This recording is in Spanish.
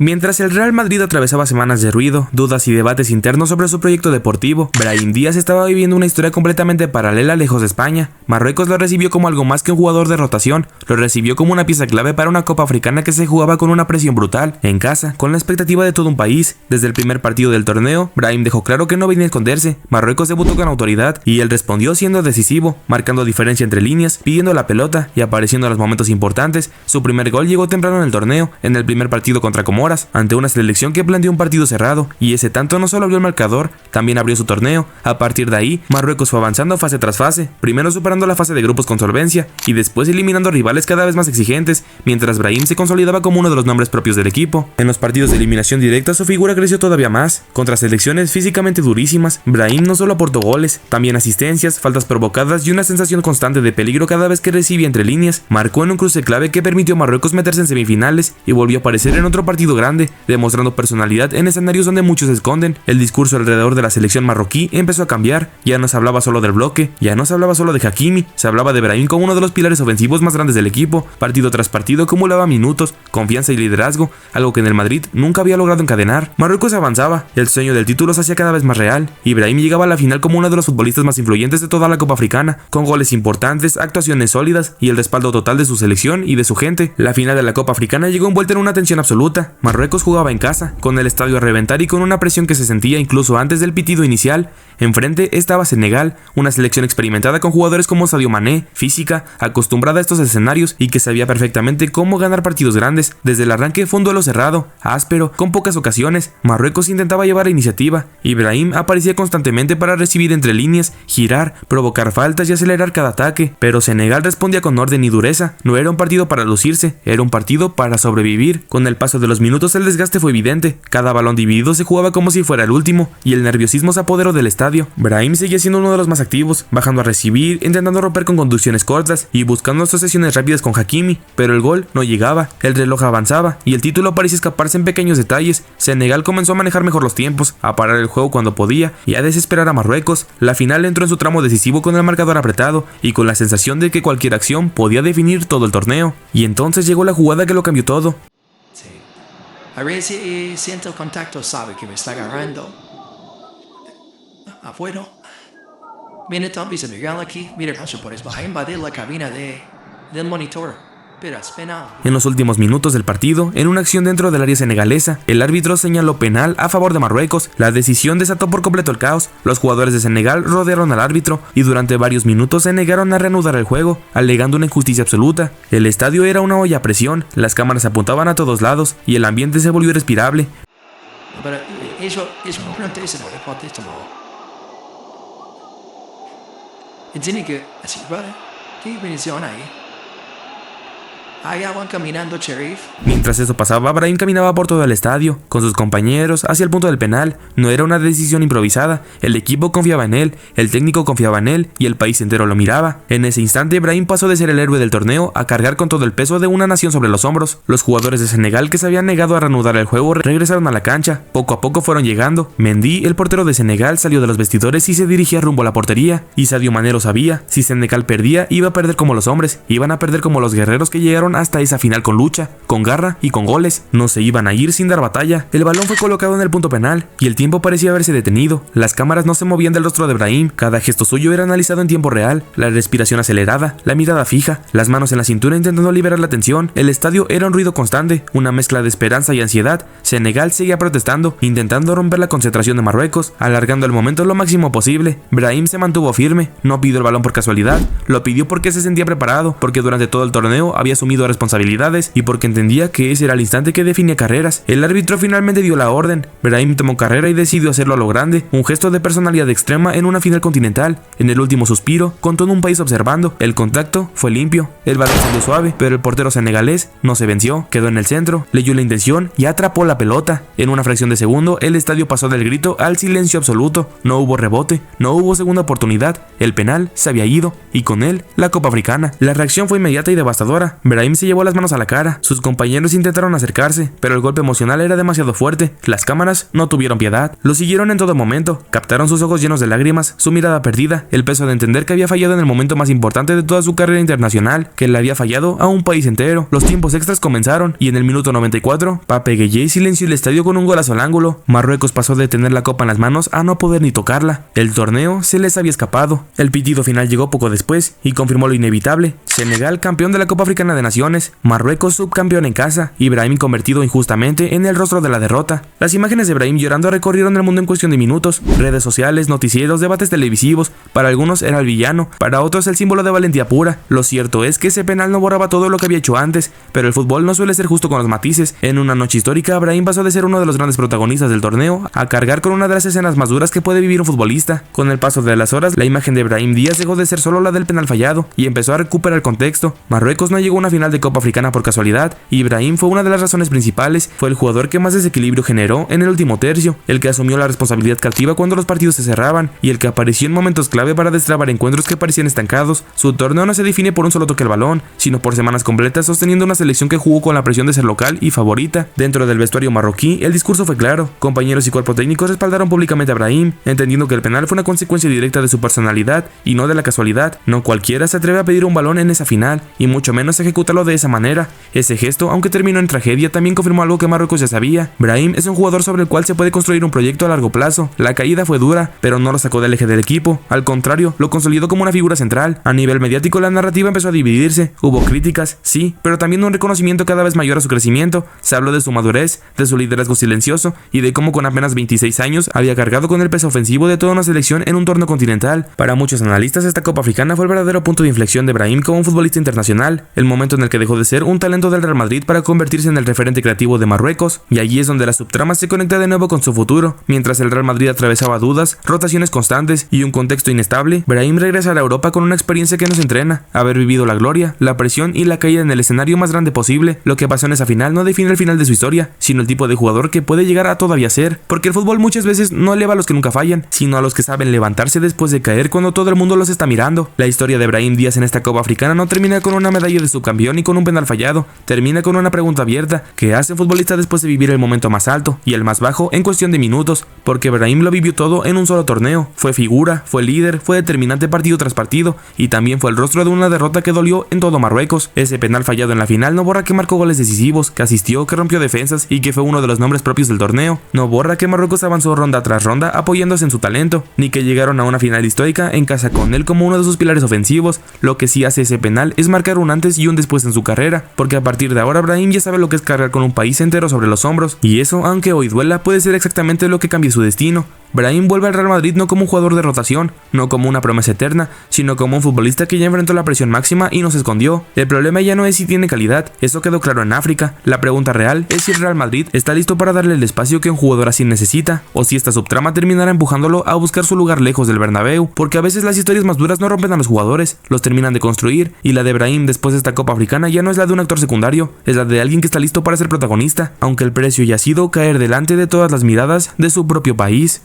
Mientras el Real Madrid atravesaba semanas de ruido, dudas y debates internos sobre su proyecto deportivo, Brahim Díaz estaba viviendo una historia completamente paralela lejos de España. Marruecos lo recibió como algo más que un jugador de rotación, lo recibió como una pieza clave para una Copa Africana que se jugaba con una presión brutal, en casa, con la expectativa de todo un país. Desde el primer partido del torneo, Brahim dejó claro que no venía a esconderse. Marruecos debutó con autoridad y él respondió siendo decisivo, marcando diferencia entre líneas, pidiendo la pelota y apareciendo en los momentos importantes. Su primer gol llegó temprano en el torneo, en el primer partido contra Comoras, ante una selección que planteó un partido cerrado, y ese tanto no solo abrió el marcador, también abrió su torneo. A partir de ahí, Marruecos fue avanzando fase tras fase, primero superando la fase de grupos con solvencia, y después eliminando rivales cada vez más exigentes, mientras Brahim se consolidaba como uno de los nombres propios del equipo. En los partidos de eliminación directa su figura creció todavía más, contra selecciones físicamente durísimas. Brahim no solo aportó goles, también asistencias, faltas provocadas y una sensación constante de peligro cada vez que recibía entre líneas. Marcó en un cruce clave que permitió a Marruecos meterse en semifinales, y volvió a aparecer en otro partido grande, demostrando personalidad en escenarios donde muchos se esconden. El discurso alrededor de la selección marroquí empezó a cambiar. Ya no se hablaba solo del bloque, ya no se hablaba solo de Hakimi, se hablaba de Brahim como uno de los pilares ofensivos más grandes del equipo. Partido tras partido acumulaba minutos, confianza y liderazgo, algo que en el Madrid nunca había logrado encadenar. Marruecos avanzaba, el sueño del título se hacía cada vez más real, y Brahim llegaba a la final como uno de los futbolistas más influyentes de toda la Copa Africana, con goles importantes, actuaciones sólidas y el respaldo total de su selección y de su gente. La final de la Copa Africana llegó envuelta en una tensión absoluta. Marruecos jugaba en casa, con el estadio a reventar y con una presión que se sentía incluso antes del pitido inicial. Enfrente estaba Senegal, una selección experimentada con jugadores como Sadio Mané, física, acostumbrada a estos escenarios y que sabía perfectamente cómo ganar partidos grandes. Desde el arranque fue un duelo cerrado, áspero, con pocas ocasiones. Marruecos intentaba llevar la iniciativa, y Brahim aparecía constantemente para recibir entre líneas, girar, provocar faltas y acelerar cada ataque, pero Senegal respondía con orden y dureza. No era un partido para lucirse, era un partido para sobrevivir. Con el paso de los minutos el desgaste fue evidente, cada balón dividido se jugaba como si fuera el último, y el nerviosismo se apoderó del estadio. Brahim seguía siendo uno de los más activos, bajando a recibir, intentando romper con conducciones cortas y buscando asociaciones rápidas con Hakimi, pero el gol no llegaba, el reloj avanzaba y el título parecía escaparse en pequeños detalles. Senegal comenzó a manejar mejor los tiempos, a parar el juego cuando podía y a desesperar a Marruecos. La final entró en su tramo decisivo con el marcador apretado y con la sensación de que cualquier acción podía definir todo el torneo, y entonces llegó la jugada que lo cambió todo. A ver si siente el contacto, sabe que me está agarrando. Afuera. Viene Tom, dice Miguel aquí. Mira, paso por eso. Va a invadir la cabina del monitor. Pero es penal. En los últimos minutos del partido, en una acción dentro del área senegalesa, el árbitro señaló penal a favor de Marruecos. La decisión desató por completo el caos. Los jugadores de Senegal rodearon al árbitro y durante varios minutos se negaron a reanudar el juego, alegando una injusticia absoluta. El estadio era una olla a presión, las cámaras apuntaban a todos lados y el ambiente se volvió irrespirable. Pero eso es importantísimo. Tiene que así, ¿vale? ¿Qué bendición ahí? Allá van caminando, Cherif. Mientras eso pasaba, Brahim caminaba por todo el estadio, con sus compañeros, hacia el punto del penal. No era una decisión improvisada, el equipo confiaba en él, el técnico confiaba en él y el país entero lo miraba. En ese instante, Brahim pasó de ser el héroe del torneo a cargar con todo el peso de una nación sobre los hombros. Los jugadores de Senegal que se habían negado a reanudar el juego regresaron a la cancha, poco a poco fueron llegando. Mendy, el portero de Senegal, salió de los vestidores y se dirigía rumbo a la portería, y Sadio Mané lo sabía. Si Senegal perdía, iba a perder como los hombres, iban a perder como los guerreros que llegaron hasta esa final con lucha, con garra y con goles. No se iban a ir sin dar batalla. El balón fue colocado en el punto penal y el tiempo parecía haberse detenido. Las cámaras no se movían del rostro de Brahim, cada gesto suyo era analizado en tiempo real, la respiración acelerada, la mirada fija, las manos en la cintura intentando liberar la tensión. El estadio era un ruido constante, una mezcla de esperanza y ansiedad. Senegal seguía protestando, intentando romper la concentración de Marruecos, alargando el momento lo máximo posible. Brahim se mantuvo firme, no pidió el balón por casualidad, lo pidió porque se sentía preparado, porque durante todo el torneo había asumido responsabilidades y porque entendía que ese era el instante que definía carreras. El árbitro finalmente dio la orden. Brahim tomó carrera y decidió hacerlo a lo grande, un gesto de personalidad extrema en una final continental. En el último suspiro, con todo un país observando, el contacto fue limpio, el balón salió suave, pero el portero senegalés no se venció, quedó en el centro, leyó la intención y atrapó la pelota. En una fracción de segundo, el estadio pasó del grito al silencio absoluto. No hubo rebote, no hubo segunda oportunidad, el penal se había ido y con él la Copa Africana. La reacción fue inmediata y devastadora. Brahim Brahim se llevó las manos a la cara. Sus compañeros intentaron acercarse, pero el golpe emocional era demasiado fuerte. Las cámaras no tuvieron piedad. Lo siguieron en todo momento. Captaron sus ojos llenos de lágrimas, su mirada perdida, el peso de entender que había fallado en el momento más importante de toda su carrera internacional, que le había fallado a un país entero. Los tiempos extras comenzaron y en el minuto 94, Pape Gueye silenció el estadio con un golazo al ángulo. Marruecos pasó de tener la copa en las manos a no poder ni tocarla. El torneo se les había escapado. El pitido final llegó poco después y confirmó lo inevitable. Senegal campeón de la Copa Africana de Naciones, Marruecos subcampeón en casa y Brahim convertido injustamente en el rostro de la derrota. Las imágenes de Brahim llorando recorrieron el mundo en cuestión de minutos. Redes sociales, noticieros, debates televisivos. Para algunos era el villano, para otros el símbolo de valentía pura. Lo cierto es que ese penal no borraba todo lo que había hecho antes, pero el fútbol no suele ser justo con los matices. En una noche histórica, Brahim pasó de ser uno de los grandes protagonistas del torneo a cargar con una de las escenas más duras que puede vivir un futbolista. Con el paso de las horas, la imagen de Brahim Díaz dejó de ser solo la del penal fallado y empezó a recuperar contexto. Marruecos no llegó a una final de Copa Africana por casualidad, y Brahim fue una de las razones principales. Fue el jugador que más desequilibrio generó en el último tercio, el que asumió la responsabilidad cautiva cuando los partidos se cerraban, y el que apareció en momentos clave para destrabar encuentros que parecían estancados. Su torneo no se define por un solo toque al balón, sino por semanas completas sosteniendo una selección que jugó con la presión de ser local y favorita. Dentro del vestuario marroquí, el discurso fue claro. Compañeros y cuerpo técnico respaldaron públicamente a Brahim, entendiendo que el penal fue una consecuencia directa de su personalidad y no de la casualidad. No cualquiera se atreve a pedir un balón en esa final, y mucho menos ejecutarlo de esa manera. Ese gesto, aunque terminó en tragedia, también confirmó algo que Marruecos ya sabía. Brahim es un jugador sobre el cual se puede construir un proyecto a largo plazo. La caída fue dura, pero no lo sacó del eje del equipo. Al contrario, lo consolidó como una figura central. A nivel mediático, la narrativa empezó a dividirse. Hubo críticas, sí, pero también un reconocimiento cada vez mayor a su crecimiento. Se habló de su madurez, de su liderazgo silencioso y de cómo con apenas 26 años había cargado con el peso ofensivo de toda una selección en un torneo continental. Para muchos analistas, esta Copa Africana fue el verdadero punto de inflexión de Brahim como un futbolista internacional, el momento en el que dejó de ser un talento del Real Madrid para convertirse en el referente creativo de Marruecos, y allí es donde la subtrama se conecta de nuevo con su futuro. Mientras el Real Madrid atravesaba dudas, rotaciones constantes y un contexto inestable, Brahim regresa a Europa con una experiencia que nos entrena. Haber vivido la gloria, la presión y la caída en el escenario más grande posible. Lo que pasó en esa final no define el final de su historia, sino el tipo de jugador que puede llegar a todavía ser, porque el fútbol muchas veces no eleva a los que nunca fallan, sino a los que saben levantarse después de caer cuando todo el mundo los está mirando. La historia de Brahim Díaz en esta Copa Africana no termina con una medalla de subcampeón y con un penal fallado, termina con una pregunta abierta: ¿qué hace un futbolista después de vivir el momento más alto y el más bajo en cuestión de minutos? Porque Brahim lo vivió todo en un solo torneo. Fue figura, fue líder, fue determinante partido tras partido y también fue el rostro de una derrota que dolió en todo Marruecos. Ese penal fallado en la final no borra que marcó goles decisivos, que asistió, que rompió defensas y que fue uno de los nombres propios del torneo. No borra que Marruecos avanzó ronda tras ronda apoyándose en su talento, ni que llegaron a una final histórica en casa con él como uno de sus pilares ofensivos. Lo que sí hace ese penal es marcar un antes y un después en su carrera, porque a partir de ahora Brahim ya sabe lo que es cargar con un país entero sobre los hombros, y eso, aunque hoy duela, puede ser exactamente lo que cambie su destino. Brahim vuelve al Real Madrid no como un jugador de rotación, no como una promesa eterna, sino como un futbolista que ya enfrentó la presión máxima y no se escondió. El problema ya no es si tiene calidad, eso quedó claro en África. La pregunta real es si el Real Madrid está listo para darle el espacio que un jugador así necesita, o si esta subtrama terminará empujándolo a buscar su lugar lejos del Bernabéu, porque a veces las historias más duras no rompen a los jugadores, los terminan de construir, y la de Brahim después de esta Copa Africana ya no es la de un actor secundario, es la de alguien que está listo para ser protagonista, aunque el precio ya ha sido caer delante de todas las miradas de su propio país.